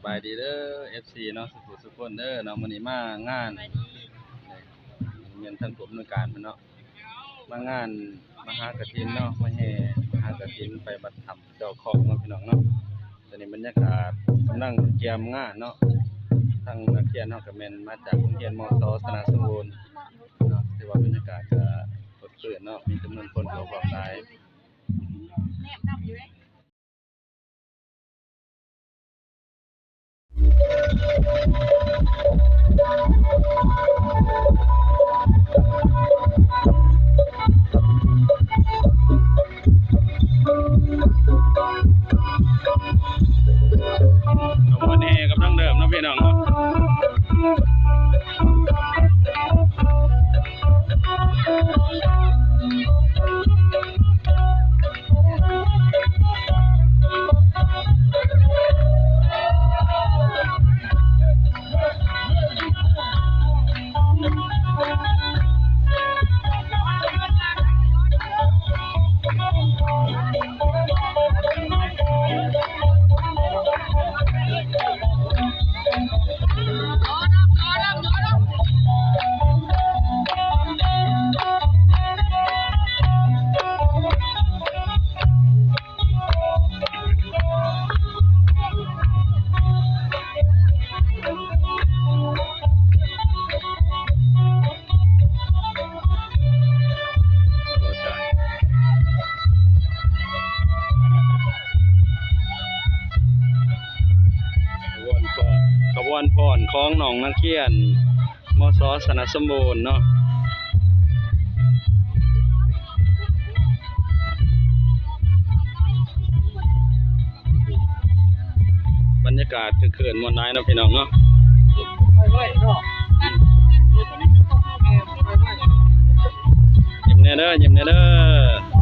บายดีเด้อ FC เนาะสุขคนเด้อเนาะมื้อนี้มางานเมียนท่านผู้อำนวยการเพิ่นเนาะมางานมหากฐินเนาะมาแห่มหากฐินไปบัดธรรมเจ้าของเนาะพี่น้องเนาะตอนนี้บรรยากาศกำลังเตรียมงานเนาะทางนักเรียนเนาะก็แม่นมาจากโรงเรียนมศสนาสมบูรณ์เนาะถือว่าบรรยากาศก็สดชื่นเนาะมีจำนวนคนเข้าร่วมหลายวันนี้กำลังเดิมนะพี่น้องเนาะขบวนพรของน้องนักเรียนมศสนาสมบูรณ์เนาะบรรยากาศคือเขื่อนมวลน้อยเนาะพี่น้องเนาะยิ้มแน่เด้อยิ้มแน่เด้อ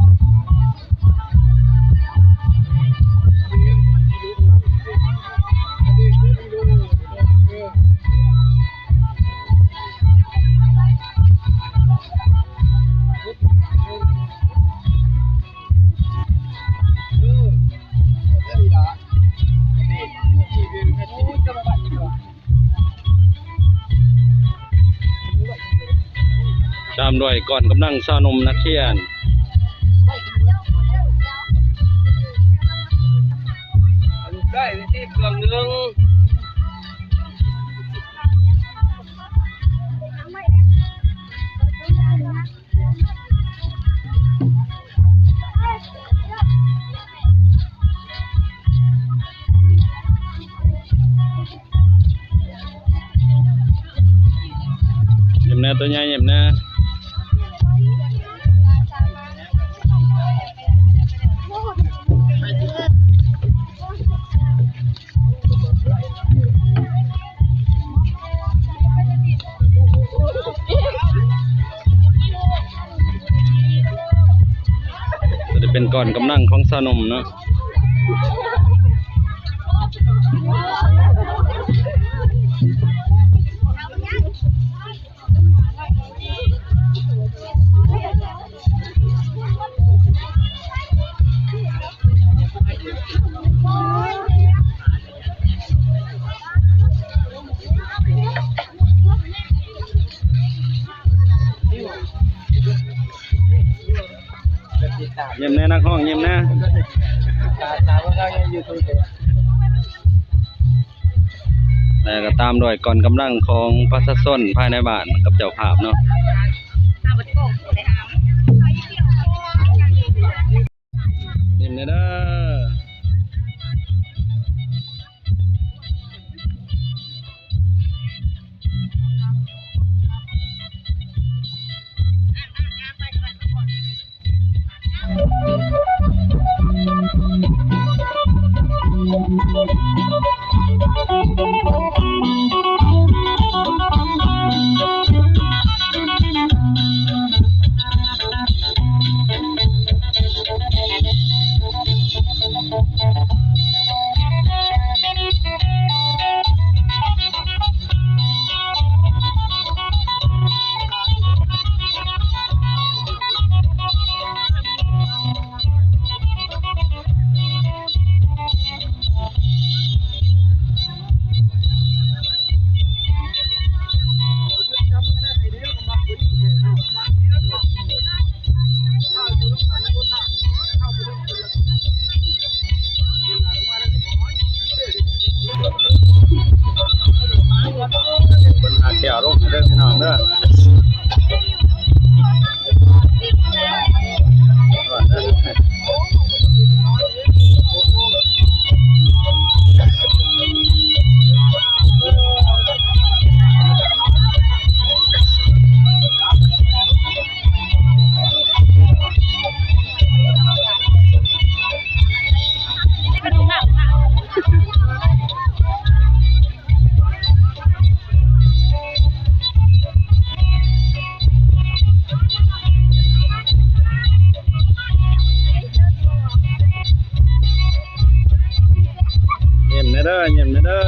ตามด้วยก่อนกำลังสาวนมนักเรียนได้ที่เครื่องนึงยิ้มแน่ตัวใหญ่ยิ้มแน่จะเป็นก่อนกำลังของสาวนมเนาะยิ้มแน่นักห้องยิ้มแน่แต่ก็ตามด้วยก่อนกำลังของประชาชนภายในบ้านกับเจ้าภาพเนาะยิ้มแน่เด้อ ด้อเยี่ยมเด้อเยี่ยมเด้อ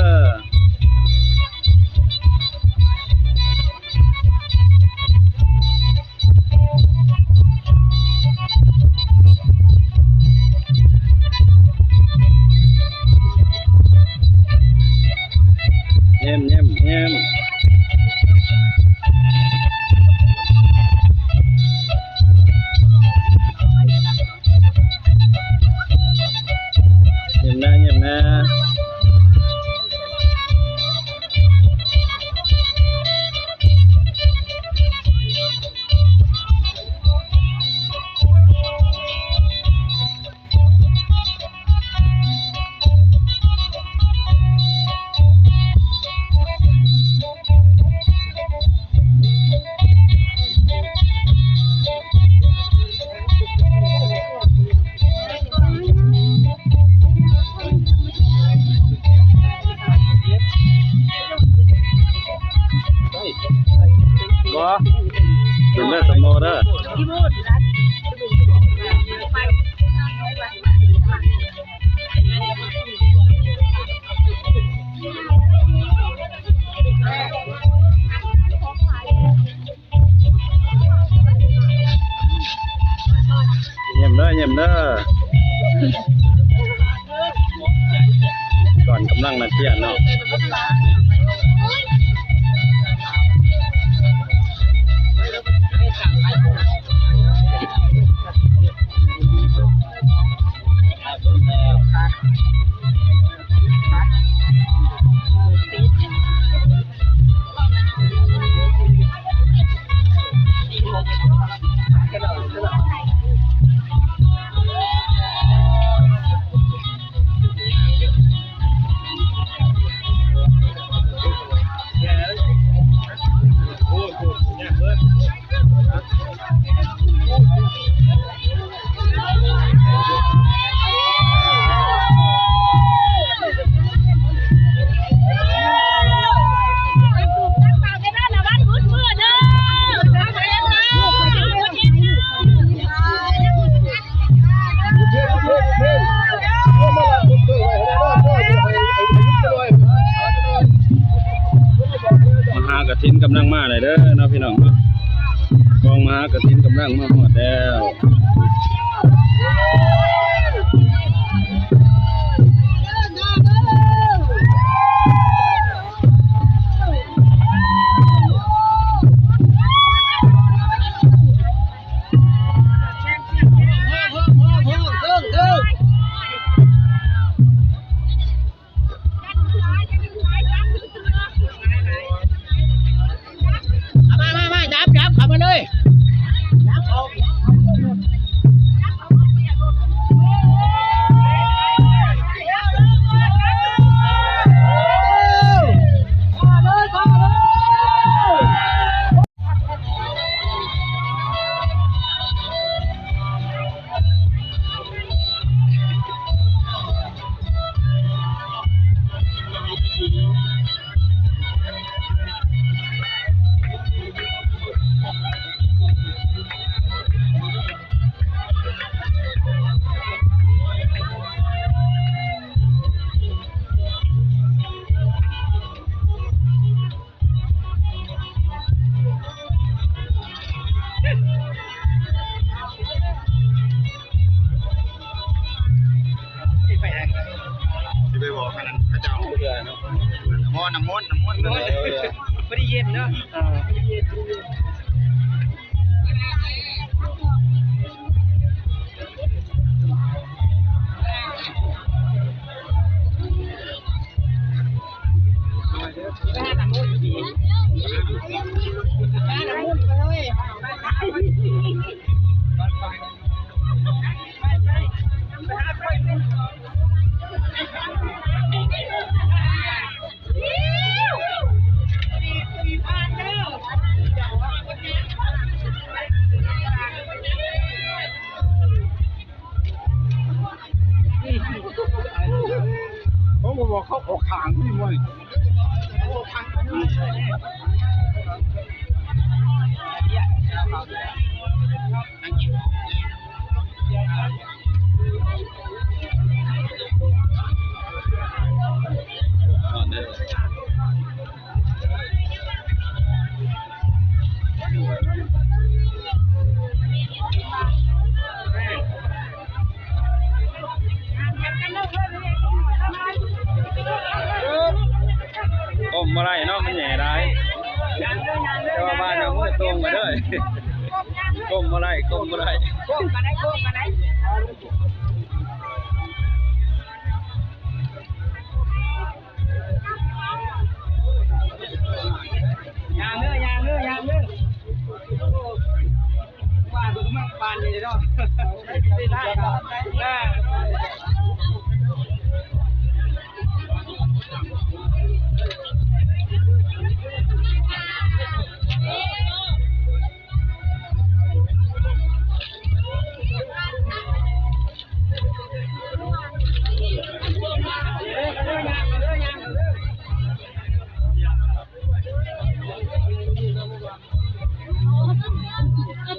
เยี่ยมเยี่ยมเยี่ยมนะเยี่ยมนะบ่เป็นแม่สมโมเด้อเยี่ยมเด้อเยี่ยมเด้อก่อนกำลังมาเที่ยงเนาะกฐินกำลังมาเลยเด้อเนาะพี่น้องเนาะกองมหากฐินกำลังมาหมดแล้วน้ำมนต์ไม่ได้เย็นเนาะ บอกเขาออกขางไม่มั้ยก้มมาไรเนาะมันแหน่ได้แต่ว่าบ้านเราไม่ตรงมาด้วยก้มมาไรก้มมาไรก้มกันได้ก้มกันได้ยางเนื้อยางเนื้อยางเนื้อบ้านมันก็บ้านเลยเนาะได้ครับได้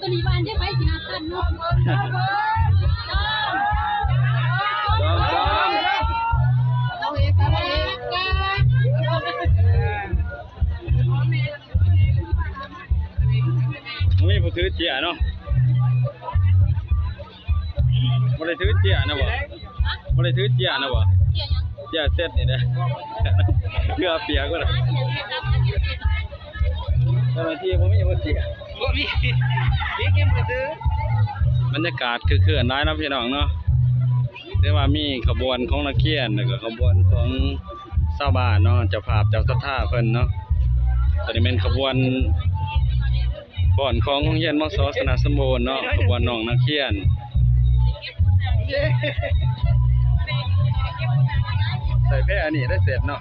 ตัวนี้บ้านได้ไปสินะตันเนาะมีผู้ถือเจียเนาะบ่ได้ถือเจียนะบ่บ่ได้ถือเจียนะบ่เจียเสร็จนี่นะเพื่อเปียกก็ได้เจ้าหน้าที่ผมมีบ่เจียบ่มีเกมก็ซื้อบรรยากาศคือเคลื่อนได้นะพี่น้องเนาะแต่ว่ามีขบวนของนักเรียนแล้วก็ขบวนของชาวบ้านเนาะเจ้าภาพเจ้าศรัทธาเพิ่นเนาะตอนนี้เป็นขบวนก่อนของโรงเรียนมศสนาสมบูรณ์เนาะขบวนน้องนักเรียนใส่แพร่อันนี้ได้เสร็จเนาะ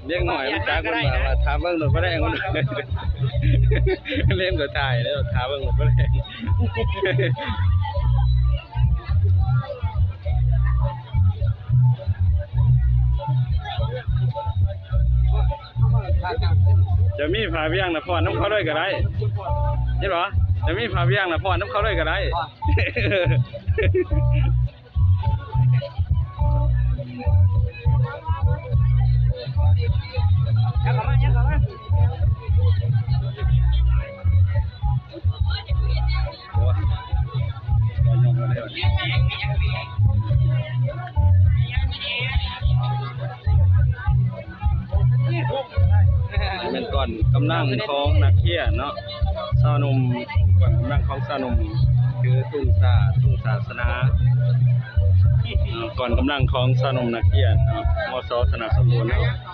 เลี้ยงหน่อยมันจ้าคนมาถามเบิ่งหนุดบ่ได้คนเลี้ยงก็ตายแล้วถามเบิ่งหนุดบ่ได้จะมีผาเวียงนะพรน้ำเขาด้วยก็ได้เห็นบ่จะมีผาเวียงนะพรน้ำเขาด้วยก็ได้ยังเข้ามายังเข้ามาเป็นก่อนกำลังของนักเรียนเนาะสาวหนุ่มก่อนกำลังของสาวหนุ่มคือตุ้งศาสนาก่อนกำลังของสาวหนุ่มนักเรียนเนาะมศสนาสมบูรณ์เนาะ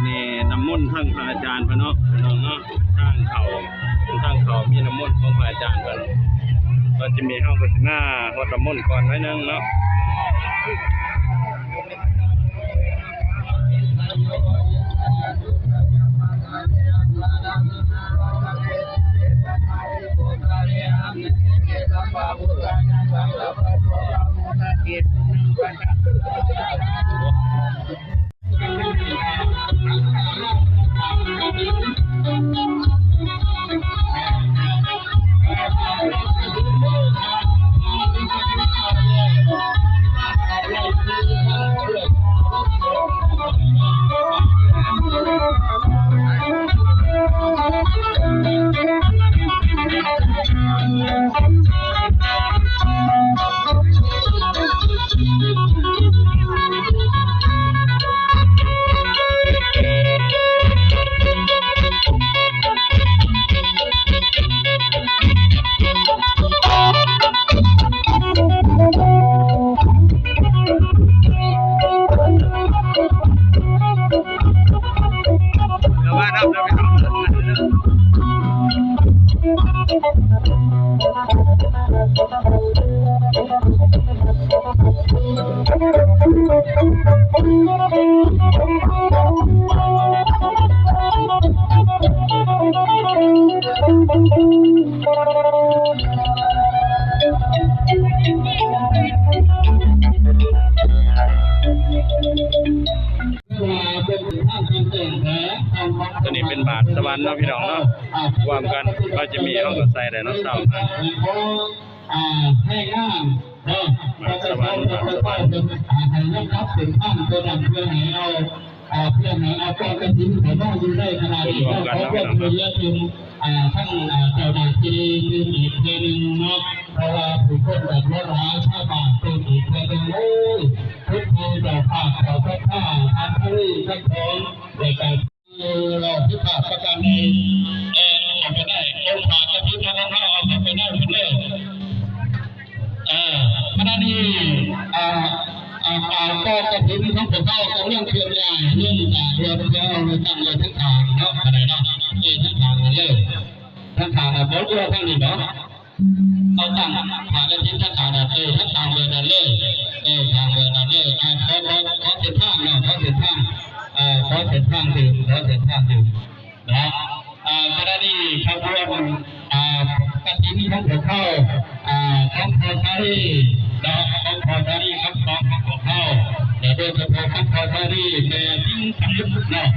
นี่น้ำมนต์ทั้งพระอาจารย์พระเนาะน้องเนาะทางเขามีน้ำมนต์ของพระอาจารย์เพิ่นก็จะมีห้องพัฒนาวัดน้ำมนต์ก่อนไว้นึงเนาะ ตัวนี้เป็นบาทสวรรค์เนาะพี่น้องเนาะรวมกันก็จะมีเอาก็ใส่ได้เนาะ2,000ให้งานบาทสวรรค์บาทสวรรค์ ให้รับเป็นท่านตัวดำเพื่อให้เอาเพื่อให้เอาความกระถิ่นของน้องอยู่ได้ขนาดนี้ก็ขอความเยอะถึงท่านเจ้าหน้าที่มีอีกเพียงนึงเนาะเพราะว่าผู้คนแบบร้ายชาวบ้านเป็นอีกเพียงนึงโอ้ยทุกทีแต่ภาคต่อพระข้าอันที่ทั้งของในการเราที่ภาคประการในเอาไปได้องค์ภาคกระถิ่นของเขาเอาไปได้หมดเลยขณะนี้ก็กระถิ่นของพวกเขาเรื่องเคลื่อนย้ายเรื่องเรือเรือตั้งเลยทั้งทางเนาะอะไรเนาะทั้งทางเลยทั้งทางบนเรือทั้งนี้เนาะเอาตั้งทางกระถิ่นทั้งทางทั้งทางเรือนั่นเลยทางเรือนั่นเลยขอเส้นทางเนาะขอเส้นทางขอเส้นทางถึงนะขณะนี้ขบวนกระถิ่นของพวกเขาของพอใช้ของพอใช้ครับของพวกเขาแต่โดยเฉพาะของพอใช้แต่ทิ้งสำนึกเนาะ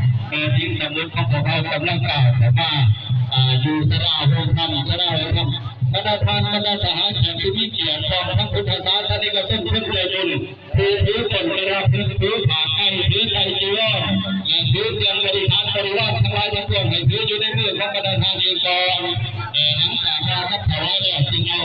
ทิ้งสำนึกของพวกเขากำลังกล่าวแต่ว่าอยู่สระโรงทำสระโรงทำบรรดาทานบรรดาสหายแขกที่มีเกียรติของทั้งพุทธศาสนิกชนทุกเลยจุนถือคนกระดับถือผ่าไก่ถือไก่จีวรถือเตียงบริหารบริวารทั้งหลายทั้งปวงให้ถืออยู่ในมือของบรรดาทานเองก่อนหลังจากเราทับถวายแล้วจึงเอา